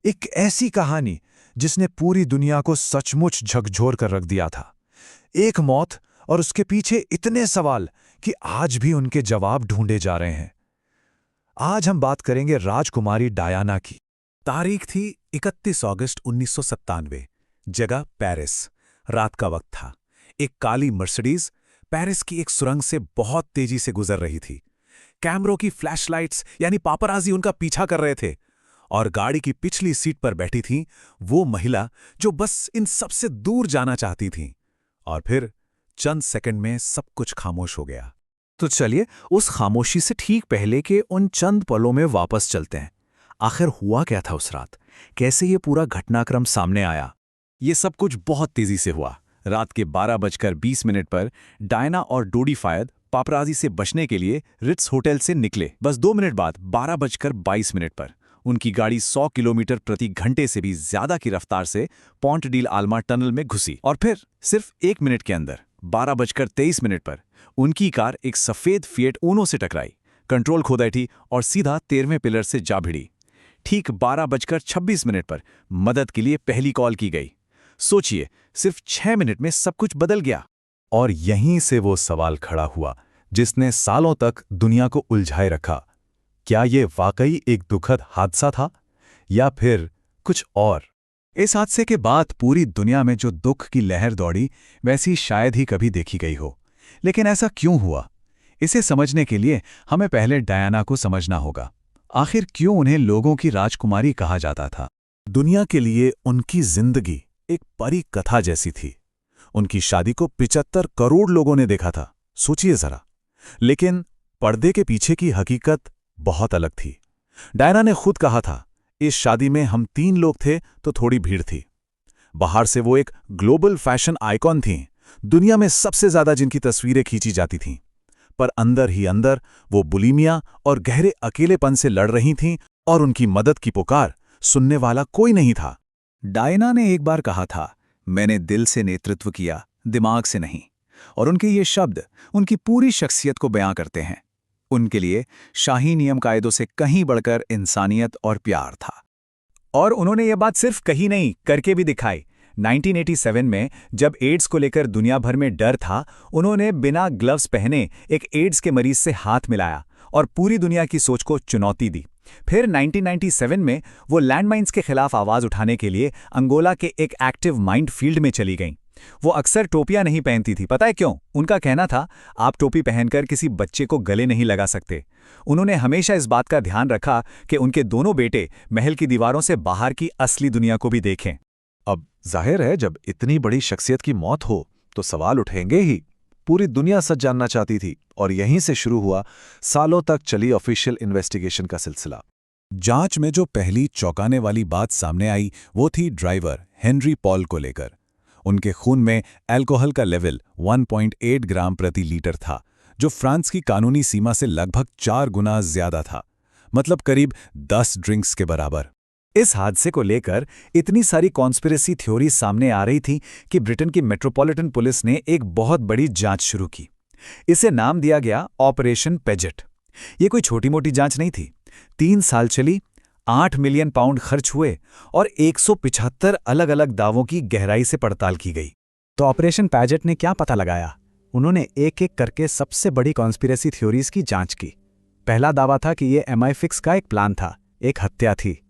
एक ऐसी कहानी जिसने पूरी दुनिया को सचमुच झकझोर कर रख दिया था। एक मौत और उसके पीछे इतने सवाल कि आज भी उनके जवाब ढूंढे जा रहे हैं। आज हम बात करेंगे राजकुमारी डायना की। तारीख थी 31 अगस्त 1997। जगह पेरिस। रात का वक्त था। एक काली मर्सिडीज पेरिस की एक सुरंग से बहुत तेजी से गुजर रही थी। कैमरों की फ्लैशलाइट्स यानी पापराजी उनका पीछा कर रहे थे और गाड़ी की पिछली सीट पर बैठी थी वो महिला जो बस इन सबसे दूर जाना चाहती थी। और फिर चंद सेकंड में सब कुछ खामोश हो गया। तो चलिए उस खामोशी से ठीक पहले के उन चंद पलों में वापस चलते हैं। आखिर हुआ क्या था उस रात? कैसे ये पूरा घटनाक्रम सामने आया? ये सब कुछ बहुत तेजी से हुआ। रात के 12:20 पर डायना और डोडी फायद पापराजी से बचने के लिए रिट्स होटल से निकले। बस 2 मिनट बाद 12:22 पर उनकी गाड़ी 100 किलोमीटर प्रति घंटे से भी ज्यादा की रफ्तार से पॉन्ट डील आल्मा टनल में घुसी। और फिर सिर्फ 1 मिनट के अंदर 12:23 पर उनकी कार एक सफेद फिएट ऊनो से टकराई, कंट्रोल खो बैठी और सीधा 13वें पिलर से जा भिड़ी। ठीक 12:26 पर मदद के लिए पहली कॉल की गई। सोचिए, सिर्फ 6 मिनट में सब कुछ बदल गया। और यहीं से वो सवाल खड़ा हुआ जिसने सालों तक दुनिया को उलझाए रखा। क्या ये वाकई एक दुखद हादसा था या फिर कुछ और? इस हादसे के बाद पूरी दुनिया में जो दुख की लहर दौड़ी वैसी शायद ही कभी देखी गई हो। लेकिन ऐसा क्यों हुआ? इसे समझने के लिए हमें पहले डायना को समझना होगा। आखिर क्यों उन्हें लोगों की राजकुमारी कहा जाता था? दुनिया के लिए उनकी जिंदगी एक परी कथा जैसी थी। उनकी शादी को 75 करोड़ लोगों ने देखा था, सोचिए जरा। लेकिन पर्दे के पीछे की हकीकत बहुत अलग थी। डायना ने खुद कहा था, इस शादी में हम 3 लोग थे तो थोड़ी भीड़ थी। बाहर से वो एक ग्लोबल फैशन आइकॉन थीं, दुनिया में सबसे ज्यादा जिनकी तस्वीरें खींची जाती थीं। पर अंदर ही अंदर वो बुलिमिया और गहरे अकेलेपन से लड़ रही थीं और उनकी मदद की पुकार सुनने वाला कोई नहीं था। डायना ने एक बार कहा था, मैंने दिल से नेतृत्व किया, दिमाग से नहीं। और उनके ये शब्द उनकी पूरी शख्सियत को बयां करते हैं। उनके लिए शाही नियम कायदों से कहीं बढ़कर इंसानियत और प्यार था। और उन्होंने ये बात सिर्फ कही नहीं, करके भी दिखाई। 1987 में जब एड्स को लेकर दुनिया भर में डर था, उन्होंने बिना ग्लव्स पहने एक एड्स के मरीज से हाथ मिलाया और पूरी दुनिया की सोच को चुनौती दी। फिर 1997 में वो लैंडमाइंस के खिलाफ आवाज उठाने के लिए अंगोला के एक एक्टिव माइंड फील्ड में चली गईं। वो अक्सर टोपियां नहीं पहनती थी, पता है क्यों? उनका कहना था, आप टोपी पहनकर किसी बच्चे को गले नहीं लगा सकते। उन्होंने हमेशा इस बात का ध्यान रखा कि उनके दोनों बेटे महल की दीवारों से बाहर की असली दुनिया को भी देखें। अब जाहिर है, जब इतनी बड़ी शख्सियत की मौत हो तो सवाल उठेंगे ही। पूरी दुनिया सच जानना चाहती थी और यहीं से शुरू हुआ सालों तक चली ऑफिशियल इन्वेस्टिगेशन का सिलसिला। जांच में जो पहली चौंकाने वाली बात सामने आई वो थी ड्राइवर हेनरी पॉल को लेकर। उनके खून में अल्कोहल का लेवल 1.8 ग्राम प्रति लीटर था, जो फ्रांस की कानूनी सीमा से लगभग 4 गुना ज्यादा था, मतलब करीब 10 ड्रिंक्स के बराबर। इस हादसे को लेकर इतनी सारी कॉन्स्पिरेसी थ्योरी सामने आ रही थी कि ब्रिटेन की मेट्रोपॉलिटन पुलिस ने एक बहुत बड़ी जांच शुरू की। इसे नाम दिया गया ऑपरेशन पेजेट। ये कोई छोटी मोटी जांच नहीं थी। 3 साल चली, 8 मिलियन पाउंड खर्च हुए और 175 अलग अलग दावों की गहराई से पड़ताल की गई। तो ऑपरेशन पैजेट ने क्या पता लगाया? उन्होंने एक एक करके सबसे बड़ी कॉन्स्पिरेसी थ्योरीज की जांच की। पहला दावा था कि ये MI6 का एक प्लान था, एक हत्या थी।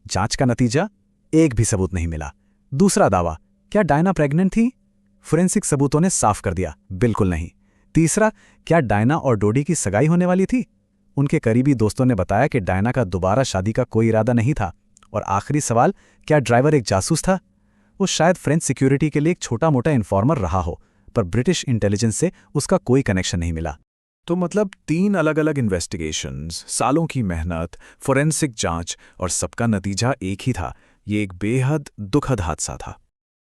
जांच का नतीजा, एक भी सबूत नहीं मिला। दूसरा दावा, क्या डायना प्रेग्नेंट थी? फोरेंसिक सबूतों ने साफ कर दिया, बिल्कुल नहीं। तीसरा, क्या डायना और डोडी की सगाई होने वाली थी? उनके करीबी दोस्तों ने बताया कि डायना का दोबारा शादी का कोई इरादा नहीं था। और आखिरी सवाल, क्या ड्राइवर एक जासूस था? वो शायद फ्रेंच सिक्योरिटी के लिए एक छोटा मोटा इन्फॉर्मर रहा हो, पर ब्रिटिश इंटेलिजेंस से उसका कोई कनेक्शन नहीं मिला। तो मतलब 3 अलग अलग इन्वेस्टिगेशंस, सालों की मेहनत, फोरेंसिक जांच और सबका नतीजा एक ही था। ये एक बेहद दुखद हादसा था।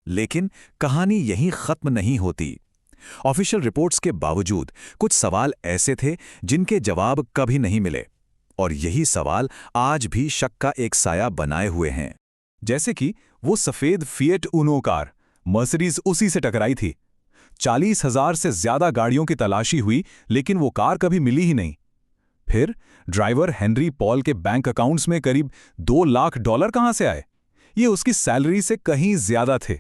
लेकिन कहानी यहीं खत्म नहीं होती। ऑफिशियल रिपोर्ट्स के बावजूद कुछ सवाल ऐसे थे जिनके जवाब कभी नहीं मिले, और यही सवाल आज भी शक का एक साया बनाए हुए हैं। जैसे कि वो सफेद फिएट ऊनो कार, मर्सिडीज उसी से टकराई थी। 40,000 से ज्यादा गाड़ियों की तलाशी हुई, लेकिन वो कार कभी मिली ही नहीं। फिर ड्राइवर हेनरी पॉल के बैंक अकाउंट्स में करीब $2 लाख कहां से आए? ये उसकी सैलरी से कहीं ज्यादा थे।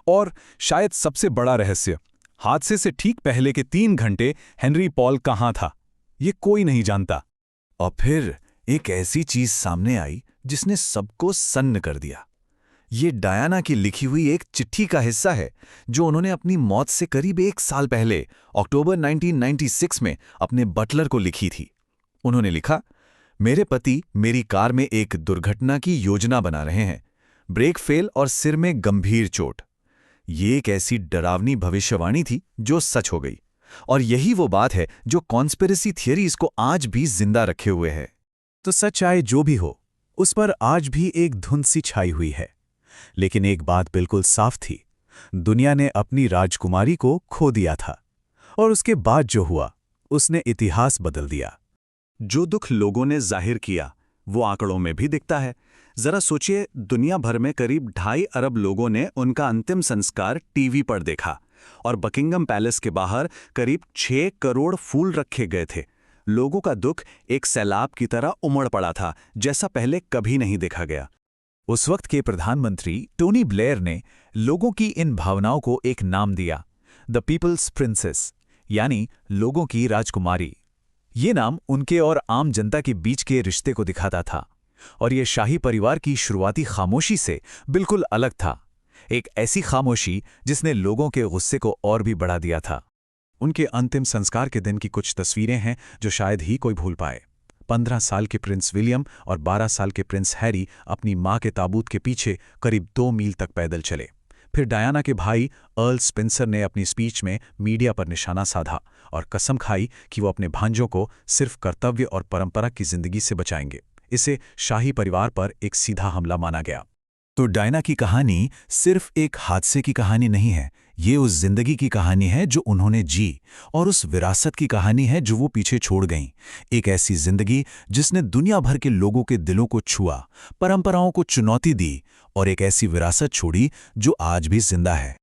और शायद सबसे बड़ा रहस्य, हादसे से ठीक पहले के 3 घंटे हेनरी पॉल कहाँ था, ये कोई नहीं जानता। और फिर एक ऐसी चीज सामने आई जिसने सबको सन्न कर दिया। ये डायना की लिखी हुई एक चिट्ठी का हिस्सा है जो उन्होंने अपनी मौत से करीब 1 साल पहले अक्टूबर 1996 में अपने बटलर को लिखी थी। उन्होंने लिखा, मेरे पति मेरी कार में एक दुर्घटना की योजना बना रहे हैं, ब्रेक फेल और सिर में गंभीर चोट। ये एक ऐसी डरावनी भविष्यवाणी थी जो सच हो गई, और यही वो बात है जो कॉन्स्पिरेसी थियरीज को आज भी जिंदा रखे हुए है। तो सच चाहे जो भी हो, उस पर आज भी एक धुंध सी छाई हुई है। लेकिन एक बात बिल्कुल साफ थी, दुनिया ने अपनी राजकुमारी को खो दिया था, और उसके बाद जो हुआ उसने इतिहास बदल दिया। जो दुख लोगों ने जाहिर किया वो आंकड़ों में भी दिखता है। जरा सोचिए, दुनिया भर में करीब 2.5 अरब लोगों ने उनका अंतिम संस्कार टीवी पर देखा, और बकिंगम पैलेस के बाहर करीब 6 करोड़ फूल रखे गए थे। लोगों का दुख एक सैलाब की तरह उमड़ पड़ा था, जैसा पहले कभी नहीं देखा गया। उस वक्त के प्रधानमंत्री टोनी ब्लेयर ने लोगों की इन भावनाओं को एक नाम दिया, द पीपल्स प्रिंसेस, यानी लोगों की राजकुमारी। ये नाम उनके और आम जनता के बीच के रिश्ते को दिखाता था, और ये शाही परिवार की शुरुआती खामोशी से बिल्कुल अलग था। एक ऐसी खामोशी जिसने लोगों के गुस्से को और भी बढ़ा दिया था। उनके अंतिम संस्कार के दिन की कुछ तस्वीरें हैं जो शायद ही कोई भूल पाए। 15 साल के प्रिंस विलियम और 12 साल के प्रिंस हैरी अपनी मां के ताबूत के पीछे करीब 2 मील तक पैदल चले। फिर डायना के भाई अर्ल स्पेंसर ने अपनी स्पीच में मीडिया पर निशाना साधा और कसम खाई कि वो अपने भांजों को सिर्फ कर्तव्य और परंपरा की जिंदगी से बचाएंगे। इसे शाही परिवार पर एक सीधा हमला माना गया। तो डायना की कहानी सिर्फ एक हादसे की कहानी नहीं है, ये उस जिंदगी की कहानी है जो उन्होंने जी, और उस विरासत की कहानी है जो वो पीछे छोड़ गईं। एक ऐसी जिंदगी जिसने दुनिया भर के लोगों के दिलों को छुआ, परंपराओं को चुनौती दी, और एक ऐसी विरासत छोड़ी जो आज भी जिंदा है।